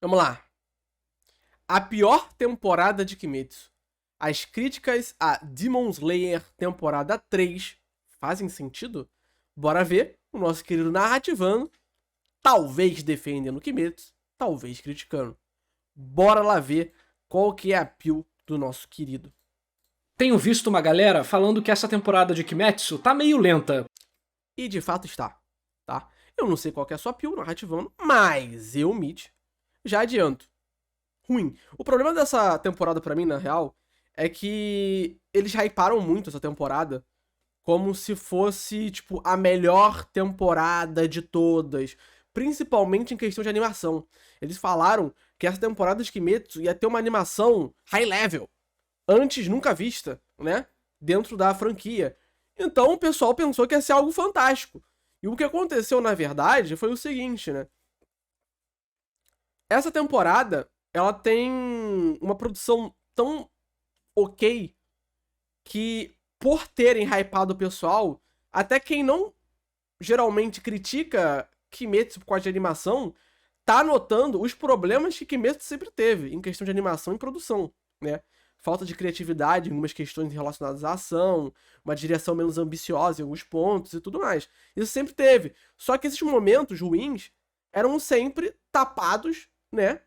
Vamos lá. A pior temporada de Kimetsu. As críticas a Demon Slayer temporada 3 fazem sentido? Bora ver o nosso querido narrativando, talvez defendendo Kimetsu, talvez criticando. Bora lá ver qual que é a pio do nosso querido. Tenho visto uma galera falando que essa temporada de Kimetsu tá meio lenta. E de fato está, tá? Eu não sei qual que é a sua pio narrativando, mas eu, Mitch, já adianto. Ruim. O problema dessa temporada pra mim, na real, é que eles hyparam muito essa temporada como se fosse, tipo, a melhor temporada de todas. Principalmente em questão de animação. Eles falaram que essa temporada de Kimetsu ia ter uma animação high level. Antes nunca vista, né? Dentro da franquia. Então o pessoal pensou que ia ser algo fantástico. E o que aconteceu, na verdade, foi o seguinte, né? Essa temporada, ela tem uma produção tão ok que, por terem hypado o pessoal, até quem não geralmente critica Kimetsu por causa de animação, tá notando os problemas que Kimetsu sempre teve em questão de animação e produção, né? Falta de criatividade em algumas questões relacionadas à ação, uma direção menos ambiciosa em alguns pontos e tudo mais. Isso sempre teve. Só que esses momentos ruins eram sempre tapados, né?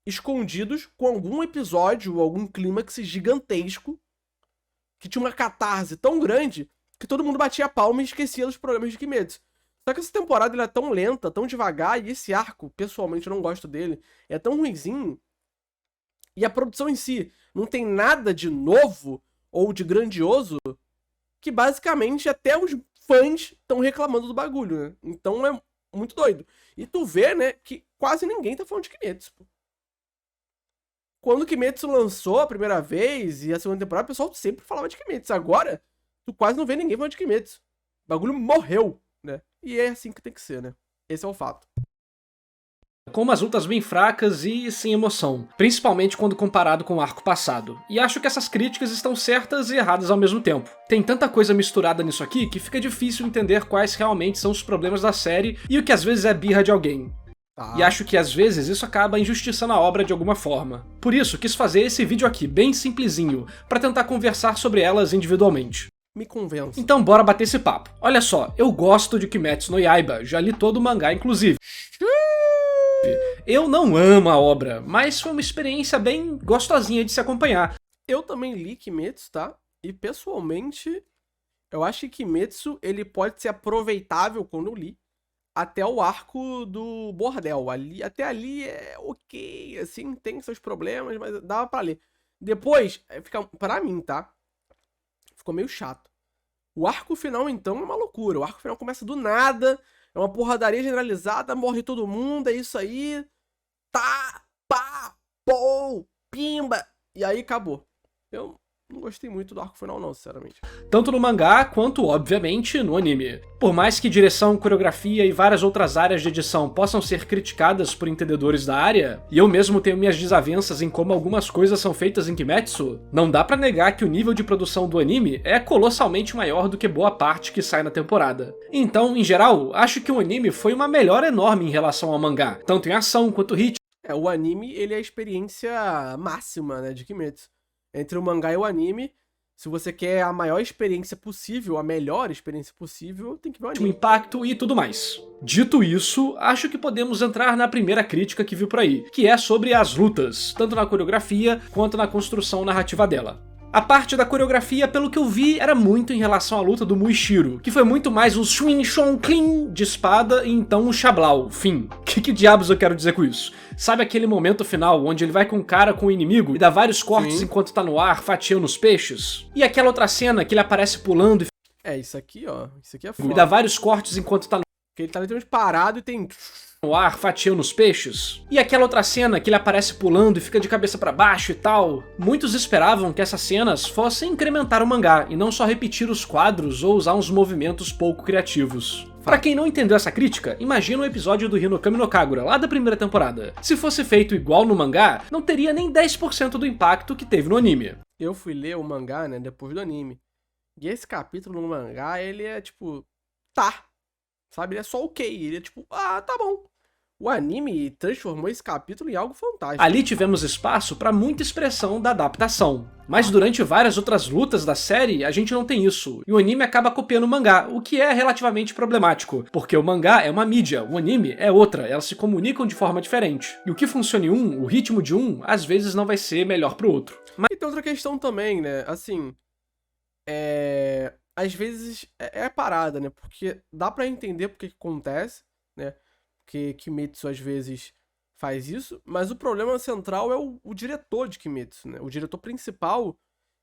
Escondidos com algum episódio ou algum clímax gigantesco que tinha uma catarse tão grande que todo mundo batia a palma e esquecia dos problemas de Kimetsu. Só que essa temporada ela é tão lenta, tão devagar, e esse arco, pessoalmente, eu não gosto dele, é tão ruinzinho. E a produção em si não tem nada de novo ou de grandioso que basicamente até os fãs estão reclamando do bagulho, né? Então é muito doido. E tu vê, né, que quase ninguém tá falando de Kimetsu, pô. Quando o Kimetsu lançou a primeira vez e a segunda temporada, o pessoal sempre falava de Kimetsu. Agora, tu quase não vê ninguém falando de Kimetsu. O bagulho morreu, né? E é assim que tem que ser, né? Esse é o fato. Com umas lutas bem fracas e sem emoção, principalmente quando comparado com o arco passado. E acho que essas críticas estão certas e erradas ao mesmo tempo. Tem tanta coisa misturada nisso aqui que fica difícil entender quais realmente são os problemas da série e o que às vezes é birra de alguém. E acho que às vezes isso acaba injustiçando a obra de alguma forma. Por isso, quis fazer esse vídeo aqui bem simplesinho, pra tentar conversar sobre elas individualmente. Me convença. Então bora bater esse papo. Olha só, eu gosto de Kimetsu no Yaiba, já li todo o mangá inclusive. Eu não amo a obra, mas foi uma experiência bem gostosinha de se acompanhar. Eu também li Kimetsu, tá? E pessoalmente, eu acho que Kimetsu ele pode ser aproveitável quando eu li. Até o arco do bordel. Ali, até ali é ok, assim, tem seus problemas, mas dava pra ler. Depois, fica, pra mim, tá? Ficou meio chato. O arco final, então, é uma loucura. O arco final começa do nada, é uma porradaria generalizada, morre todo mundo, é isso aí. Tá, pá, pô, pimba. E aí acabou. Eu não gostei muito do arco final, não, sinceramente. Tanto no mangá, quanto, obviamente, no anime. Por mais que direção, coreografia e várias outras áreas de edição possam ser criticadas por entendedores da área, e eu mesmo tenho minhas desavenças em como algumas coisas são feitas em Kimetsu, não dá pra negar que o nível de produção do anime é colossalmente maior do que boa parte que sai na temporada. Então, em geral, acho que o anime foi uma melhora enorme em relação ao mangá, tanto em ação quanto ritmo. O anime, ele é a experiência máxima, né, de Kimetsu. Entre o mangá e o anime, se você quer a maior experiência possível, a melhor experiência possível, tem que ver o anime. Impacto e tudo mais. Dito isso, acho que podemos entrar na primeira crítica que viu por aí, que é sobre as lutas, tanto na coreografia quanto na construção narrativa dela. A parte da coreografia, pelo que eu vi, era muito em relação à luta do Muishiro, que foi muito mais um swing shon clean de espada e então um xablau, fim. Que diabos eu quero dizer com isso? Sabe aquele momento final onde ele vai com o cara com o inimigo e dá vários cortes Sim. enquanto tá no ar, fatiando os peixes? E aquela outra cena que ele aparece pulando Isso aqui, ó. Isso aqui é e foda. dá vários cortes enquanto tá Porque ele tá literalmente parado e tem... no ar, fatiando os peixes. E aquela outra cena que ele aparece pulando e fica de cabeça pra baixo e tal. Muitos esperavam que essas cenas fossem incrementar o mangá e não só repetir os quadros ou usar uns movimentos pouco criativos. Pra quem não entendeu essa crítica, imagina o episódio do Hinokami no Kagura, lá da primeira temporada. Se fosse feito igual no mangá, não teria nem 10% do impacto que teve no anime. Eu fui ler o mangá, né, depois do anime. E esse capítulo no mangá, ele é tipo... Tá. Sabe? Ele é só ok. Ele é tipo... Ah, tá bom. o anime transformou esse capítulo em algo fantástico. Ali tivemos espaço para muita expressão da adaptação. Mas durante várias outras lutas da série, a gente não tem isso. E o anime acaba copiando o mangá, o que é relativamente problemático. Porque o mangá é uma mídia, o anime é outra, elas se comunicam de forma diferente. E o que funciona em um, o ritmo de um, às vezes não vai ser melhor pro outro. E tem outra questão também, né? Assim, às vezes é a parada, né? Porque dá pra entender porque que acontece, né? Porque Kimetsu às vezes faz isso, mas o problema central é o diretor de Kimetsu, né? O diretor principal,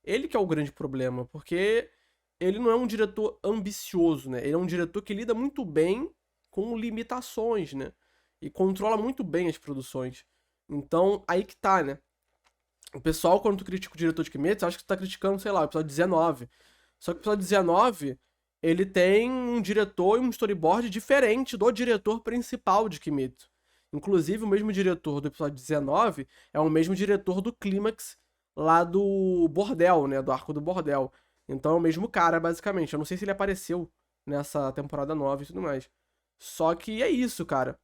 ele que é o grande problema, porque ele não é um diretor ambicioso, né? Ele é um diretor que lida muito bem com limitações, né? E controla muito bem as produções. Então, aí que tá, né? O pessoal, quando tu critica o diretor de Kimetsu, acha que tu tá criticando, sei lá, o episódio 19. Só que o episódio 19, ele tem um diretor e um storyboard diferente do diretor principal de Kimetsu. Inclusive, o mesmo diretor do episódio 19 é o mesmo diretor do clímax lá do bordel, né? Do arco do bordel. Então é o mesmo cara, basicamente. Eu não sei se ele apareceu nessa temporada 9 e tudo mais. Só que é isso, cara.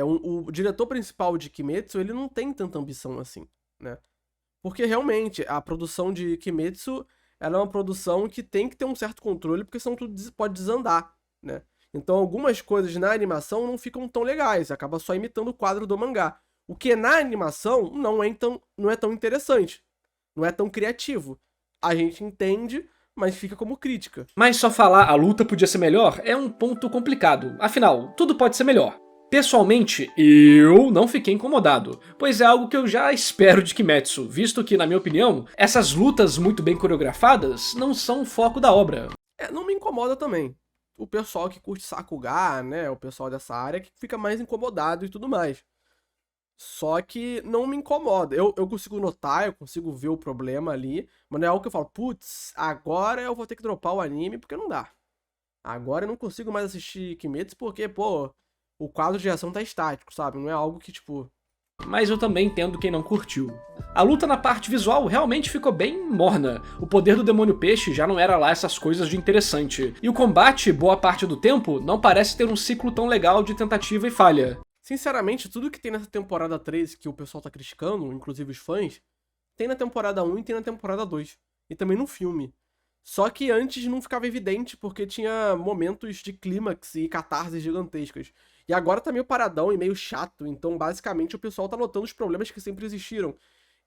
O diretor principal de Kimetsu, ele não tem tanta ambição assim, né? Porque realmente, a produção de Kimetsu, ela é uma produção que tem que ter um certo controle, porque senão tudo pode desandar, né? Então algumas coisas na animação não ficam tão legais, acaba só imitando o quadro do mangá. O que na animação não é tão interessante, não é tão criativo. A gente entende, mas fica como crítica. Mas só falar a luta podia ser melhor é um ponto complicado, afinal, tudo pode ser melhor. Pessoalmente, eu não fiquei incomodado, pois é algo que eu já espero de Kimetsu, visto que, na minha opinião, essas lutas muito bem coreografadas não são o foco da obra. Não me incomoda também. O pessoal que curte Sakuga, né, o pessoal dessa área que fica mais incomodado e tudo mais. Só que não me incomoda. Eu consigo notar, eu consigo ver o problema ali, mas não é algo que eu falo, putz, agora eu vou ter que dropar o anime porque não dá. Agora eu não consigo mais assistir Kimetsu porque, pô, o quadro de ação tá estático, sabe? Não é algo que, tipo... Mas eu também entendo quem não curtiu. A luta na parte visual realmente ficou bem morna. O poder do demônio peixe já não era lá essas coisas de interessante. E o combate, boa parte do tempo, não parece ter um ciclo tão legal de tentativa e falha. Sinceramente, tudo que tem nessa temporada 3 que o pessoal tá criticando, inclusive os fãs, tem na temporada 1 e tem na temporada 2. E também no filme. Só que antes não ficava evidente porque tinha momentos de clímax e catarses gigantescas. E agora tá meio paradão e meio chato, então basicamente o pessoal tá notando os problemas que sempre existiram.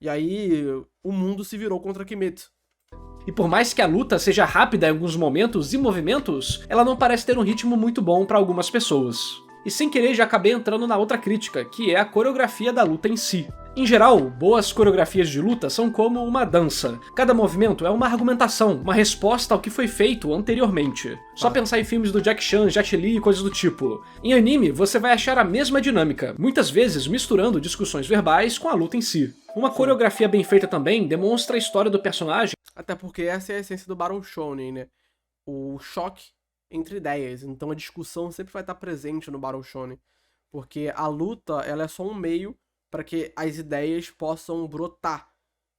E aí o mundo se virou contra Kimetsu. E por mais que a luta seja rápida em alguns momentos e movimentos, ela não parece ter um ritmo muito bom para algumas pessoas. E sem querer já acabei entrando na outra crítica, que é a coreografia da luta em si. Em geral, boas coreografias de luta são como uma dança. Cada movimento é uma argumentação, uma resposta ao que foi feito anteriormente. Só pensar em filmes do Jack Chan, Jet Li e coisas do tipo. Em anime, você vai achar a mesma dinâmica, muitas vezes misturando discussões verbais com a luta em si. Uma coreografia bem feita também demonstra a história do personagem. Até porque essa é a essência do Battle Shonen, né? O choque entre ideias. Então a discussão sempre vai estar presente no Battle Shonen. Porque a luta, ela é só um meio para que as ideias possam brotar.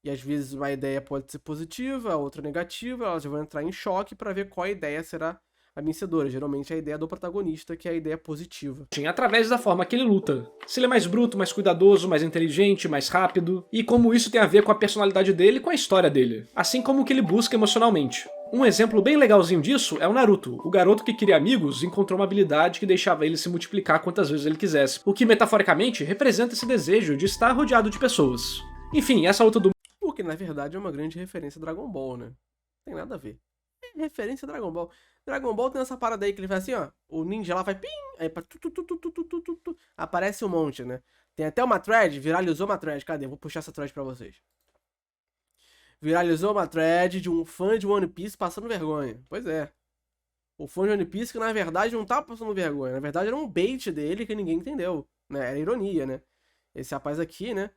E às vezes uma ideia pode ser positiva, a outra negativa, elas vão entrar em choque para ver qual ideia será a vencedora. Geralmente é a ideia do protagonista, que é a ideia positiva. Através da forma que ele luta. Se ele é mais bruto, mais cuidadoso, mais inteligente, mais rápido, e como isso tem a ver com a personalidade dele e com a história dele. Assim como o que ele busca emocionalmente. Um exemplo bem legalzinho disso é o Naruto. O garoto que queria amigos encontrou uma habilidade que deixava ele se multiplicar quantas vezes ele quisesse, o que metaforicamente representa esse desejo de estar rodeado de pessoas. Enfim, essa luta do... Porque na verdade é uma grande referência a Dragon Ball, né? Não tem nada a ver. É referência a Dragon Ball. Dragon Ball tem essa parada aí que ele faz assim, ó. O ninja lá vai pim, aí pra aparece um monte, né? Tem até uma thread, viralizou uma thread. Cadê? Vou puxar essa thread pra vocês. Viralizou uma thread de um fã de One Piece passando vergonha. Pois é. O fã de One Piece que na verdade não tava passando vergonha. Na verdade era um bait dele que ninguém entendeu, né? Era ironia, né? Esse rapaz aqui, né?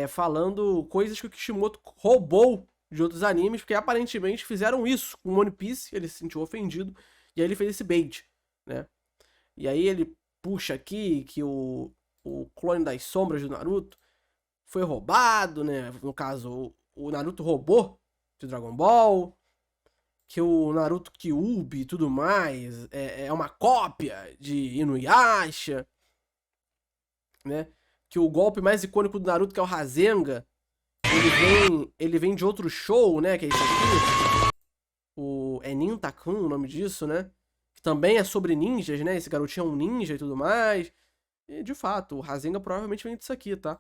Falando coisas que o Kishimoto roubou de outros animes, porque aparentemente fizeram isso com One Piece, ele se sentiu ofendido, e aí ele fez esse bait, né? E aí ele puxa aqui que o clone das sombras do Naruto foi roubado, né? No caso, o Naruto roubou de Dragon Ball. que o Naruto Kyuubi e tudo mais é uma cópia de Inuyasha, né? Que o golpe mais icônico do Naruto, que é o Rasengan, ele vem de outro show, né? Que é isso aqui. É Nintakun o nome disso, né? Que também é sobre ninjas, né? Esse garotinho é um ninja e tudo mais. E, de fato, o Rasengan provavelmente vem disso aqui, tá?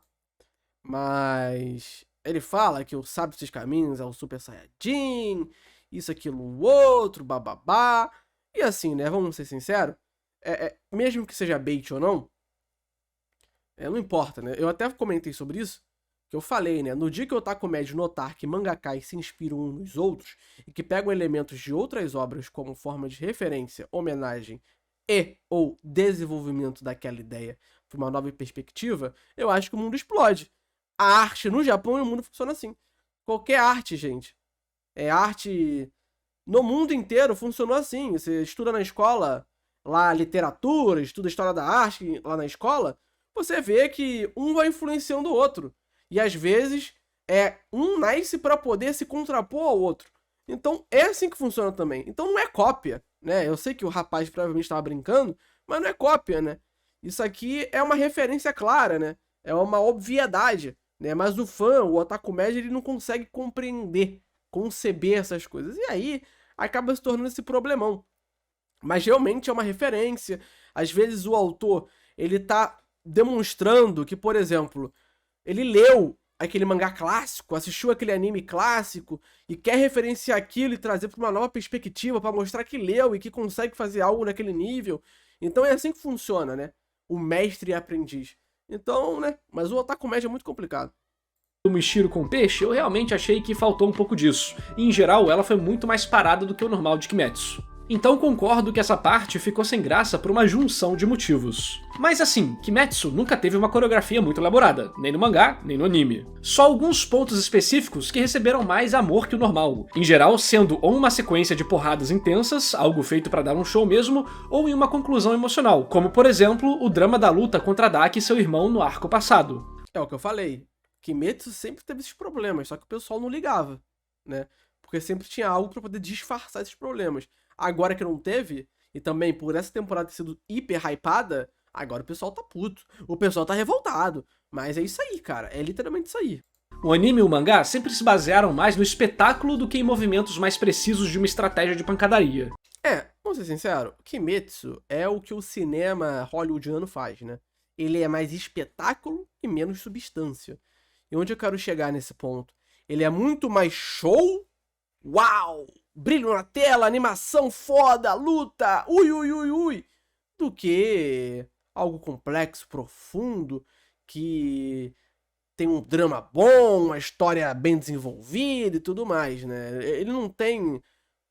Mas ele fala que o sábio dos caminhos é o Super Saiyajin, isso, aquilo, o outro, bababá. E assim, né? Vamos ser sinceros. Mesmo que seja bait ou não, não importa, né? Eu até comentei sobre isso, que eu falei, né? No dia que o Otaku médio notar que mangakas se inspiram uns nos outros e que pegam elementos de outras obras como forma de referência, homenagem e ou desenvolvimento daquela ideia para uma nova perspectiva, eu acho que o mundo explode. A arte no Japão e o mundo funciona assim. Qualquer arte, gente. Arte no mundo inteiro funcionou assim. Você estuda na escola lá literatura, estuda história da arte lá na escola, você vê que um vai influenciando o outro. E às vezes um nasce para poder se contrapor ao outro. Então é assim que funciona também. Então não é cópia, né? Eu sei que o rapaz provavelmente estava brincando, mas não é cópia, né? Isso aqui é uma referência clara, né? É uma obviedade, né? Mas o fã, o otaku médio, ele não consegue compreender, conceber essas coisas. E aí acaba se tornando esse problemão. Mas realmente é uma referência. Às vezes o autor, ele tá demonstrando que, por exemplo, ele leu aquele mangá clássico, assistiu aquele anime clássico e quer referenciar aquilo e trazer para uma nova perspectiva para mostrar que leu e que consegue fazer algo naquele nível. Então é assim que funciona, né? O mestre e aprendiz. Então, né? Mas o otaku médio é muito complicado. O Michiro com peixe, eu realmente achei que faltou um pouco disso. E, em geral, ela foi muito mais parada do que o normal de Kimetsu. Então concordo que essa parte ficou sem graça por uma junção de motivos. Mas assim, Kimetsu nunca teve uma coreografia muito elaborada, nem no mangá, nem no anime. Só alguns pontos específicos que receberam mais amor que o normal, em geral sendo ou uma sequência de porradas intensas, algo feito pra dar um show mesmo, ou em uma conclusão emocional, como por exemplo o drama da luta contra Daki e seu irmão no arco passado. É o que eu falei, Kimetsu sempre teve esses problemas, só que o pessoal não ligava, né? Porque sempre tinha algo pra poder disfarçar esses problemas. Agora que não teve, e também por essa temporada ter sido hiper hypada, agora o pessoal tá puto. O pessoal tá revoltado. Mas é isso aí, cara. É literalmente isso aí. O anime e o mangá sempre se basearam mais no espetáculo do que em movimentos mais precisos de uma estratégia de pancadaria. Vamos ser sinceros, Kimetsu é o que o cinema hollywoodiano faz, né? Ele é mais espetáculo e menos substância. E onde eu quero chegar nesse ponto? Ele é muito mais show, uau, brilho na tela, animação foda, luta, ui, do que algo complexo, profundo, que tem um drama bom, uma história bem desenvolvida e tudo mais, né? Ele não tem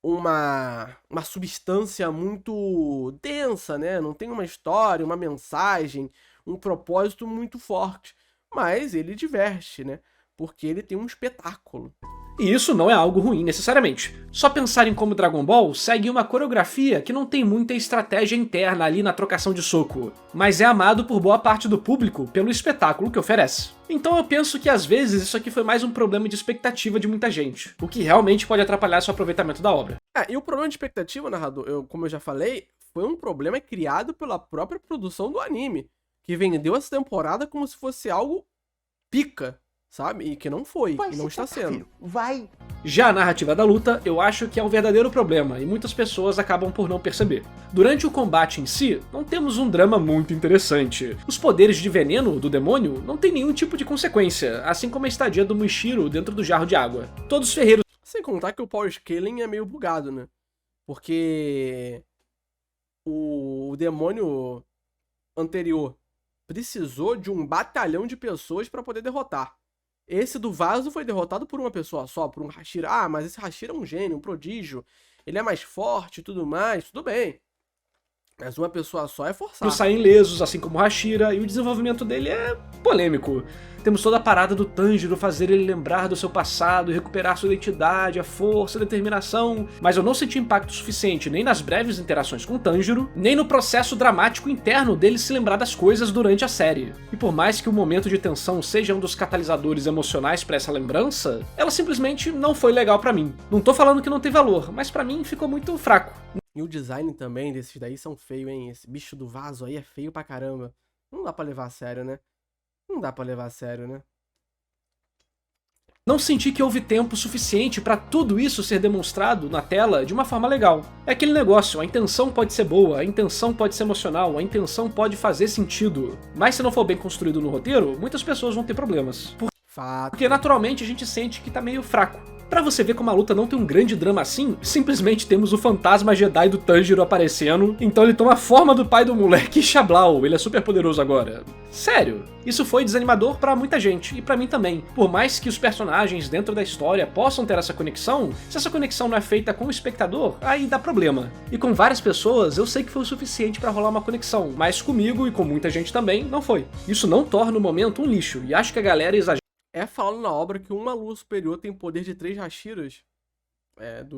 uma substância muito densa, né? Não tem uma história, uma mensagem, um propósito muito forte. Mas ele diverte, né? Porque ele tem um espetáculo. E isso não é algo ruim necessariamente. Só pensar em como Dragon Ball segue uma coreografia que não tem muita estratégia interna ali na trocação de soco, mas é amado por boa parte do público pelo espetáculo que oferece. Então eu penso que às vezes isso aqui foi mais um problema de expectativa de muita gente, o que realmente pode atrapalhar seu aproveitamento da obra. E o problema de expectativa, narrador, como eu já falei, foi um problema criado pela própria produção do anime, que vendeu essa temporada como se fosse algo pica, sabe? E que não foi, e não está sendo. Vai! Já a narrativa da luta, eu acho que é um verdadeiro problema, e muitas pessoas acabam por não perceber. Durante o combate em si, não temos um drama muito interessante. Os poderes de veneno do demônio não tem nenhum tipo de consequência, assim como a estadia do Michiro dentro do jarro de água. Todos os ferreiros... Sem contar que o power scaling é meio bugado, né? Porque o demônio anterior precisou de um batalhão de pessoas para poder derrotar. Esse do vaso foi derrotado por uma pessoa só, por um Hashira. Mas esse Hashira é um gênio, um prodígio. Ele é mais forte e tudo mais, tudo bem. Mas uma pessoa só é forçado. Saem ilesos, assim como Hashira, e o desenvolvimento dele é polêmico. Temos toda a parada do Tanjiro fazer ele lembrar do seu passado e recuperar sua identidade, a força, a determinação, mas eu não senti impacto suficiente nem nas breves interações com Tanjiro, nem no processo dramático interno dele se lembrar das coisas durante a série. E por mais que o momento de tensão seja um dos catalisadores emocionais pra essa lembrança, ela simplesmente não foi legal pra mim. Não tô falando que não tem valor, mas pra mim ficou muito fraco. E o design também desses daí são feios, hein? Esse bicho do vaso aí é feio pra caramba. Não dá pra levar a sério, né? Não dá pra levar a sério, né? Não senti que houve tempo suficiente pra tudo isso ser demonstrado na tela de uma forma legal. É aquele negócio, a intenção pode ser boa, a intenção pode ser emocional, a intenção pode fazer sentido. Mas se não for bem construído no roteiro, muitas pessoas vão ter problemas. Fato. Porque naturalmente a gente sente que tá meio fraco. Pra você ver como a luta não tem um grande drama assim, simplesmente temos o fantasma Jedi do Tanjiro aparecendo, então ele toma a forma do pai do moleque e Xablau, ele é super poderoso agora. Sério, isso foi desanimador pra muita gente, e pra mim também. Por mais que os personagens dentro da história possam ter essa conexão, se essa conexão não é feita com o espectador, aí dá problema. E com várias pessoas eu sei que foi o suficiente pra rolar uma conexão, mas comigo e com muita gente também, não foi. Isso não torna o momento um lixo, e acho que a galera exagera. É falando na obra que uma lua superior tem poder de 3 Hashiras.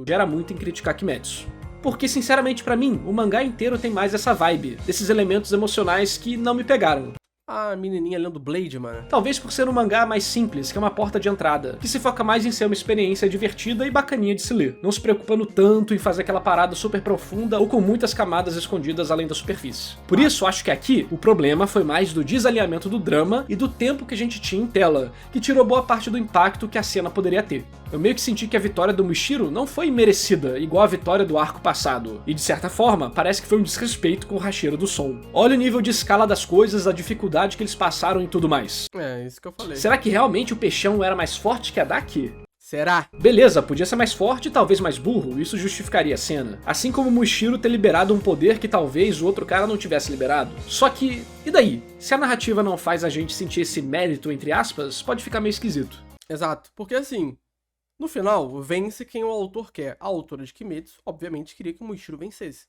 Gera muito em criticar Kimetsu. Porque, sinceramente, pra mim, o mangá inteiro tem mais essa vibe, desses elementos emocionais que não me pegaram. A menininha lendo Blade, mano. Talvez por ser um mangá mais simples, que é uma porta de entrada, que se foca mais em ser uma experiência divertida e bacaninha de se ler, não se preocupando tanto em fazer aquela parada super profunda ou com muitas camadas escondidas além da superfície. Por isso, acho que aqui, o problema foi mais do desalinhamento do drama e do tempo que a gente tinha em tela, que tirou boa parte do impacto que a cena poderia ter. Eu meio que senti que a vitória do Mushiro não foi merecida, igual a vitória do arco passado. E de certa forma, parece que foi um desrespeito com o Hashira do Som. Olha o nível de escala das coisas, a dificuldade que eles passaram e tudo mais. É, isso que eu falei. Será que realmente o peixão era mais forte que a Daki? Será? Beleza, podia ser mais forte e talvez mais burro, isso justificaria a cena. Assim como o Mushiro ter liberado um poder que talvez o outro cara não tivesse liberado. Só que, e daí? Se a narrativa não faz a gente sentir esse mérito, entre aspas, pode ficar meio esquisito. Exato, porque assim, no final, vence quem o autor quer. A autora de Kimetsu, obviamente, queria que o Mushiro vencesse.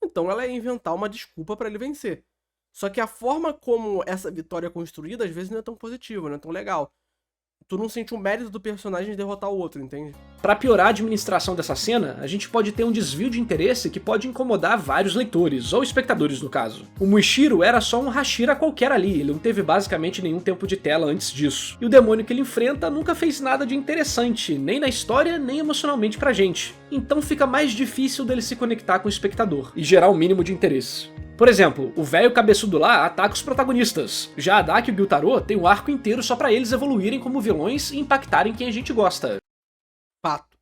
Então ela ia inventar uma desculpa pra ele vencer. Só que a forma como essa vitória é construída, às vezes não é tão positiva, não é tão legal. Tu não sente o mérito do personagem de derrotar o outro, entende? Pra piorar a administração dessa cena, a gente pode ter um desvio de interesse que pode incomodar vários leitores, ou espectadores no caso. O Mushiro era só um Hashira qualquer ali, ele não teve basicamente nenhum tempo de tela antes disso. E o demônio que ele enfrenta nunca fez nada de interessante, nem na história, nem emocionalmente pra gente. Então fica mais difícil dele se conectar com o espectador, e gerar o mínimo de interesse. Por exemplo, o velho cabeçudo lá ataca os protagonistas. Já a Daki e o Gyutaro tem um arco inteiro só pra eles evoluírem como vilões e impactarem quem a gente gosta. Fato.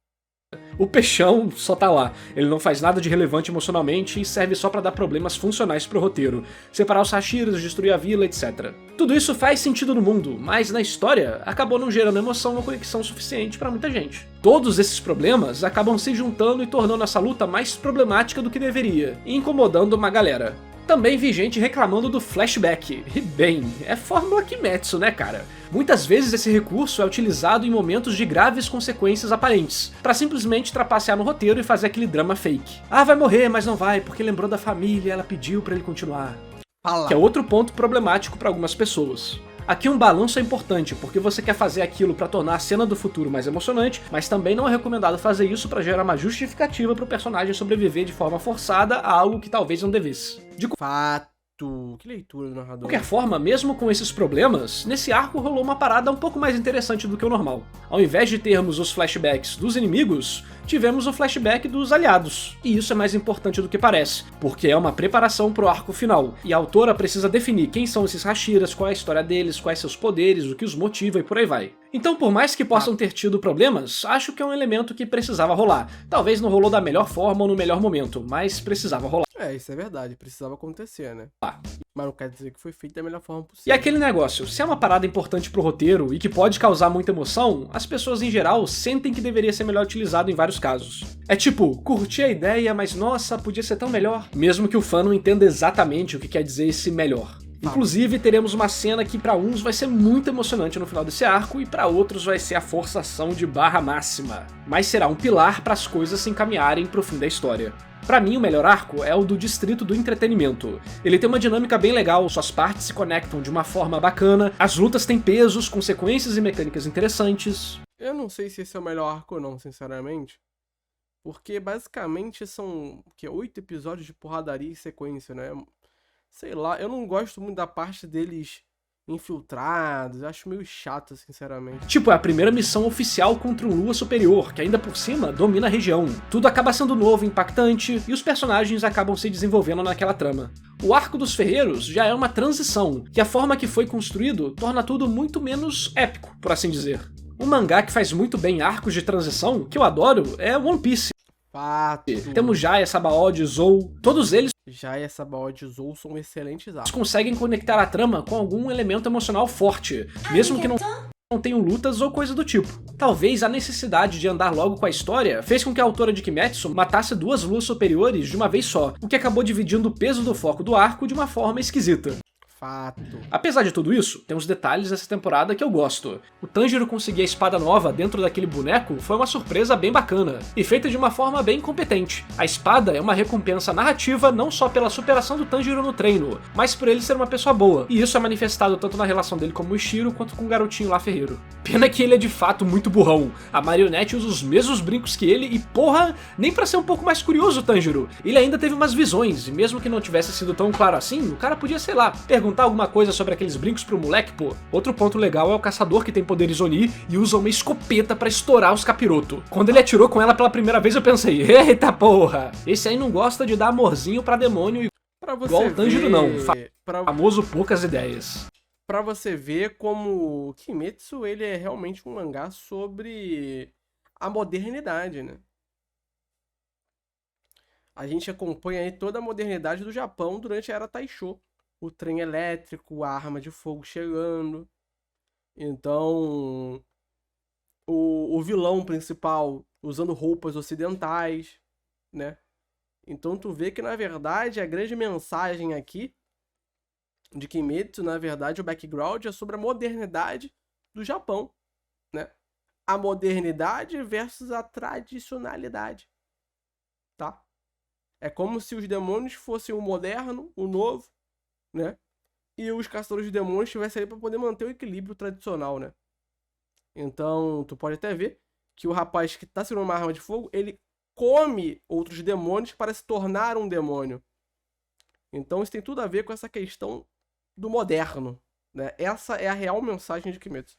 O peixão só tá lá, ele não faz nada de relevante emocionalmente e serve só pra dar problemas funcionais pro roteiro, separar os Hashiras, destruir a vila, etc. Tudo isso faz sentido no mundo, mas na história acabou não gerando emoção ou conexão suficiente pra muita gente. Todos esses problemas acabam se juntando e tornando essa luta mais problemática do que deveria, e incomodando uma galera. Também vi gente reclamando do flashback, e bem, é fórmula Kimetsu, né cara? Muitas vezes esse recurso é utilizado em momentos de graves consequências aparentes, pra simplesmente trapacear no roteiro e fazer aquele drama fake. Ah, vai morrer, mas não vai, porque lembrou da família e ela pediu pra ele continuar. Fala. Que é outro ponto problemático pra algumas pessoas. Aqui um balanço é importante, porque você quer fazer aquilo pra tornar a cena do futuro mais emocionante, mas também não é recomendado fazer isso pra gerar uma justificativa pro personagem sobreviver de forma forçada a algo que talvez não devesse. Fato. Que leitura do narrador. De qualquer forma, mesmo com esses problemas, nesse arco rolou uma parada um pouco mais interessante do que o normal. Ao invés de termos os flashbacks dos inimigos, tivemos o flashback dos aliados. E isso é mais importante do que parece, porque é uma preparação pro arco final, e a autora precisa definir quem são esses Hashiras, qual é a história deles, quais seus poderes, o que os motiva e por aí vai. Então, por mais que possam ter tido problemas, acho que é um elemento que precisava rolar. Talvez não rolou da melhor forma ou no melhor momento, mas precisava rolar. É, isso é verdade, precisava acontecer, né? Mas não quer dizer que foi feito da melhor forma E possível. aquele negócio, se é uma parada importante pro roteiro e que pode causar muita emoção, as pessoas em geral sentem que deveria ser melhor utilizado em vários casos. É tipo, curti a ideia, mas nossa, podia ser tão melhor. Mesmo que o fã não entenda exatamente o que quer dizer esse melhor. Inclusive, teremos uma cena que pra uns vai ser muito emocionante no final desse arco e pra outros vai ser a forçação de barra máxima, mas será um pilar para as coisas se encaminharem pro fim da história. Pra mim, o melhor arco é o do Distrito do Entretenimento. Ele tem uma dinâmica bem legal, suas partes se conectam de uma forma bacana, as lutas têm pesos, consequências e mecânicas interessantes. Eu não sei se esse é o melhor arco ou não, sinceramente. Porque basicamente são 8 episódios de porradaria em sequência, né? Sei lá, eu não gosto muito da parte deles infiltrados, eu acho meio chato, sinceramente. Tipo, é a primeira missão oficial contra um Lua superior, que ainda por cima domina a região. Tudo acaba sendo novo e impactante, e os personagens acabam se desenvolvendo naquela trama. O arco dos ferreiros já é uma transição, que a forma que foi construído torna tudo muito menos épico, por assim dizer. Um mangá que faz muito bem arcos de transição, que eu adoro, é One Piece. Fato. Temos Jaya, Sabaody, Zou, todos eles Jaya, Sabaody e Zou são excelentes arcos. conseguem conectar a trama com algum elemento emocional forte, mesmo que não tenham lutas ou coisa do tipo. Talvez a necessidade de andar logo com a história fez com que a autora de Kimetsu matasse 2 luas superiores de uma vez só, o que acabou dividindo o peso do foco do arco de uma forma esquisita. Fato. Apesar de tudo isso, tem uns detalhes dessa temporada que eu gosto. O Tanjiro conseguir a espada nova dentro daquele boneco foi uma surpresa bem bacana, e feita de uma forma bem competente. A espada é uma recompensa narrativa não só pela superação do Tanjiro no treino, mas por ele ser uma pessoa boa, e isso é manifestado tanto na relação dele com o Ishiro quanto com o garotinho lá ferreiro. Pena que ele é de fato muito burrão. A marionete usa os mesmos brincos que ele e porra, nem pra ser um pouco mais curioso, Tanjiro. Ele ainda teve umas visões, e mesmo que não tivesse sido tão claro assim, o cara podia, sei lá, perguntar alguma coisa sobre aqueles brincos pro moleque, pô. Outro ponto legal é o caçador que tem poderes Oni e usa uma escopeta pra estourar os capiroto. Quando ele atirou com ela pela primeira vez eu pensei, eita porra, esse aí não gosta de dar amorzinho pra demônio igual o Tanjiro não, famoso poucas ideias. Pra você ver como o Kimetsu, ele é realmente um mangá sobre a modernidade, né? A gente acompanha aí toda a modernidade do Japão durante a Era Taisho. O trem elétrico, a arma de fogo chegando. Então, o vilão principal usando roupas ocidentais, né? Então tu vê que, na verdade, a grande mensagem aqui de Kimetsu, na verdade, o background é sobre a modernidade do Japão, né? A modernidade versus a tradicionalidade, tá? É como se os demônios fossem o moderno, o novo, né? E os caçadores de demônios estivessem ali para poder manter o equilíbrio tradicional, né? Então, tu pode até ver que o rapaz que tá segurando uma arma de fogo, ele come outros demônios para se tornar um demônio. Então, isso tem tudo a ver com essa questão do moderno, né? Essa é a real mensagem de Kimetsu.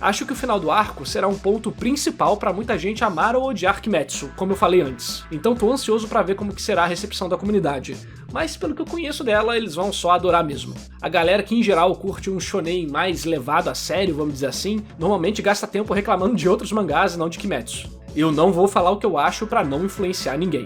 Acho que o final do arco será um ponto principal pra muita gente amar ou odiar Kimetsu, como eu falei antes. Então tô ansioso pra ver como que será a recepção da comunidade. Mas pelo que eu conheço dela, eles vão só adorar mesmo. A galera que em geral curte um shonen mais levado a sério, vamos dizer assim, normalmente gasta tempo reclamando de outros mangás e não de Kimetsu. Eu não vou falar o que eu acho pra não influenciar ninguém.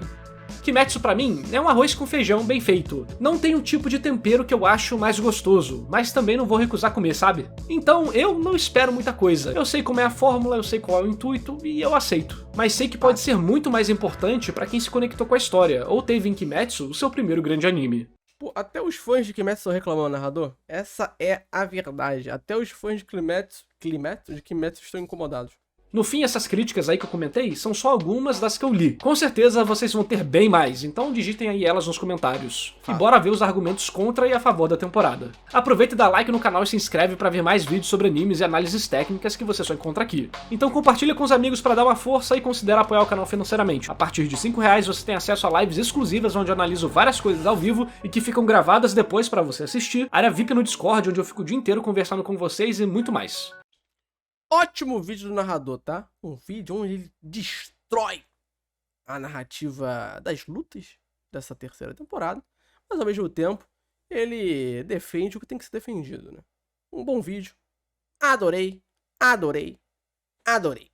Kimetsu pra mim é um arroz com feijão bem feito. Não tem um tipo de tempero que eu acho mais gostoso, mas também não vou recusar comer, sabe? Então eu não espero muita coisa. Eu sei como é a fórmula, eu sei qual é o intuito e eu aceito. Mas sei que pode ser muito mais importante pra quem se conectou com a história, ou teve em Kimetsu o seu primeiro grande anime. Pô, até os fãs de Kimetsu estão reclamando, narrador. Essa é a verdade. Até os fãs de Kimetsu estão incomodados. No fim, essas críticas aí que eu comentei são só algumas das que eu li. Com certeza vocês vão ter bem mais, então digitem aí elas nos comentários. E bora ver os argumentos contra e a favor da temporada. Aproveita e dá like no canal e se inscreve pra ver mais vídeos sobre animes e análises técnicas que você só encontra aqui. Então compartilha com os amigos pra dar uma força e considera apoiar o canal financeiramente. A partir de R$5 você tem acesso a lives exclusivas onde eu analiso várias coisas ao vivo e que ficam gravadas depois pra você assistir, área VIP no Discord onde eu fico o dia inteiro conversando com vocês e muito mais. Ótimo vídeo do narrador, tá? Um vídeo onde ele destrói a narrativa das lutas dessa terceira temporada, mas ao mesmo tempo ele defende o que tem que ser defendido, né? Um bom vídeo. Adorei, adorei, adorei.